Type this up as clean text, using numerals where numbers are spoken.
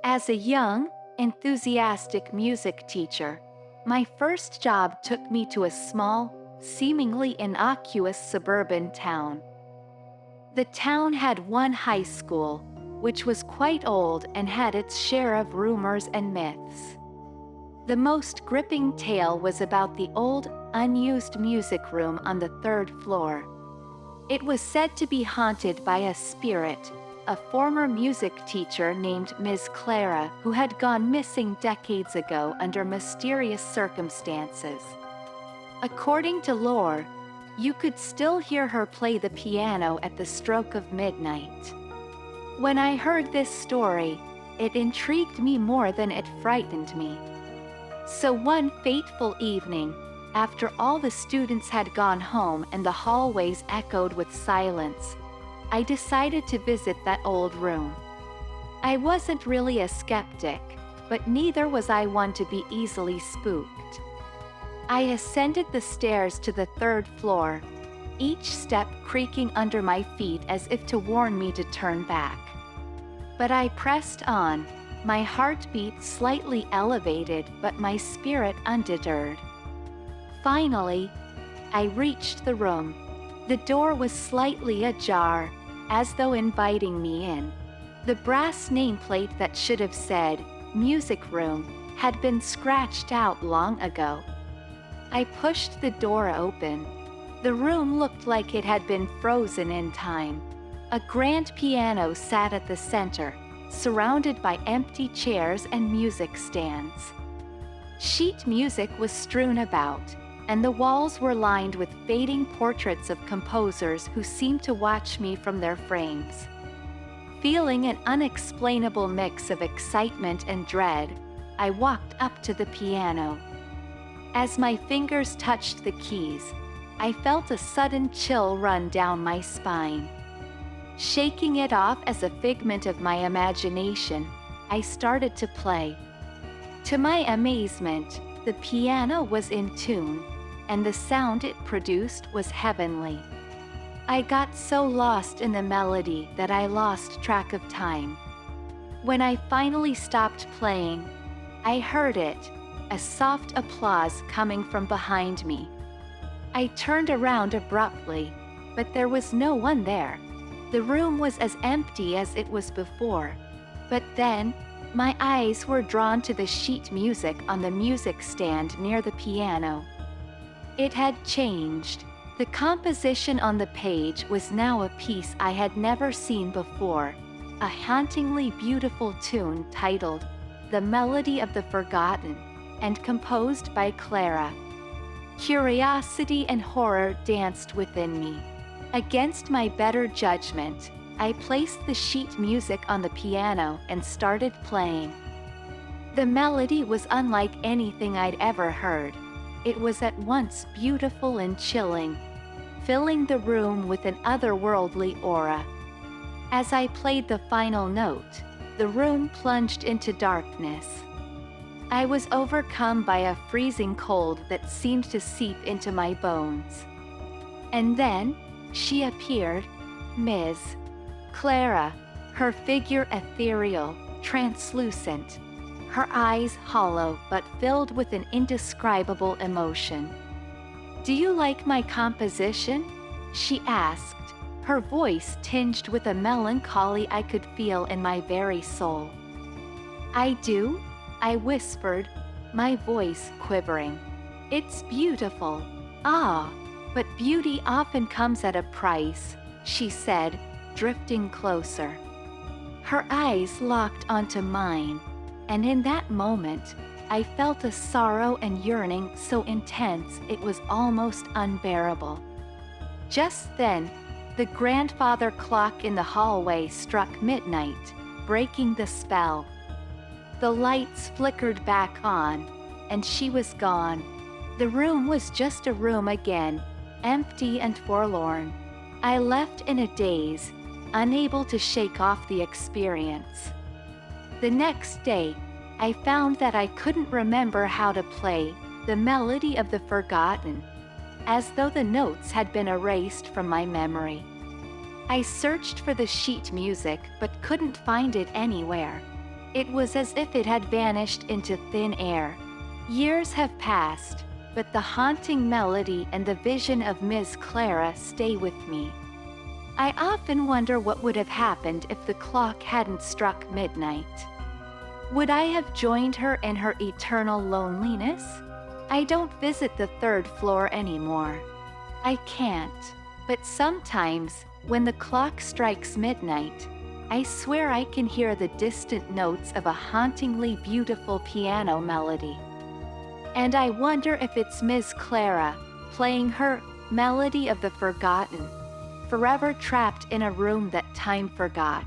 As a young, enthusiastic music teacher, my first job took me to a small, seemingly innocuous suburban town. The town had one high school, which was quite old and had its share of rumors and myths. The most gripping tale was about the old, unused music room on the third floor. It was said to be haunted by a spirit, a former music teacher named Ms. Clara who had gone missing decades ago under mysterious circumstances. According to lore, you could still hear her play the piano at the stroke of midnight. When I heard this story, it intrigued me more than it frightened me. So one fateful evening, after all the students had gone home and the hallways echoed with silence, I decided to visit that old room. I wasn't really a skeptic, but neither was I one to be easily spooked. I ascended the stairs to the third floor, each step creaking under my feet as if to warn me to turn back. But I pressed on, my heartbeat slightly elevated but my spirit undeterred. Finally, I reached the room. The door was slightly ajar, as though inviting me in. The brass nameplate that should have said, "Music Room," had been scratched out long ago. I pushed the door open. The room looked like it had been frozen in time. A grand piano sat at the center, surrounded by empty chairs and music stands. Sheet music was strewn about, and the walls were lined with fading portraits of composers who seemed to watch me from their frames. Feeling an unexplainable mix of excitement and dread, I walked up to the piano. As my fingers touched the keys, I felt a sudden chill run down my spine. Shaking it off as a figment of my imagination, I started to play. To my amazement, the piano was in tune, and the sound it produced was heavenly. I got so lost in the melody that I lost track of time. When I finally stopped playing, I heard it, a soft applause coming from behind me. I turned around abruptly, but there was no one there. The room was as empty as it was before. But then, my eyes were drawn to the sheet music on the music stand near the piano. It had changed. The composition on the page was now a piece I had never seen before, a hauntingly beautiful tune titled "The Melody of the Forgotten" and composed by Clara. Curiosity and horror danced within me. Against my better judgment, I placed the sheet music on the piano and started playing. The melody was unlike anything I'd ever heard. It was at once beautiful and chilling, filling the room with an otherworldly aura. As I played the final note, the room plunged into darkness. I was overcome by a freezing cold that seemed to seep into my bones. And then, she appeared, Ms. Clara, her figure ethereal, translucent, her eyes hollow but filled with an indescribable emotion. "Do you like my composition?" she asked, her voice tinged with a melancholy I could feel in my very soul. "I do," I whispered, my voice quivering. "It's beautiful." "Ah, but beauty often comes at a price," she said, drifting closer. Her eyes locked onto mine, and in that moment, I felt a sorrow and yearning so intense it was almost unbearable. Just then, the grandfather clock in the hallway struck midnight, breaking the spell. The lights flickered back on, and she was gone. The room was just a room again, empty and forlorn. I left in a daze, unable to shake off the experience. The next day, I found that I couldn't remember how to play "The Melody of the Forgotten," as though the notes had been erased from my memory. I searched for the sheet music but couldn't find it anywhere. It was as if it had vanished into thin air. Years have passed, but the haunting melody and the vision of Ms. Clara stay with me. I often wonder what would have happened if the clock hadn't struck midnight. Would I have joined her in her eternal loneliness? I don't visit the third floor anymore. I can't, but sometimes, when the clock strikes midnight, I swear I can hear the distant notes of a hauntingly beautiful piano melody. And I wonder if it's Ms. Clara, playing her melody of the forgotten, forever trapped in a room that time forgot.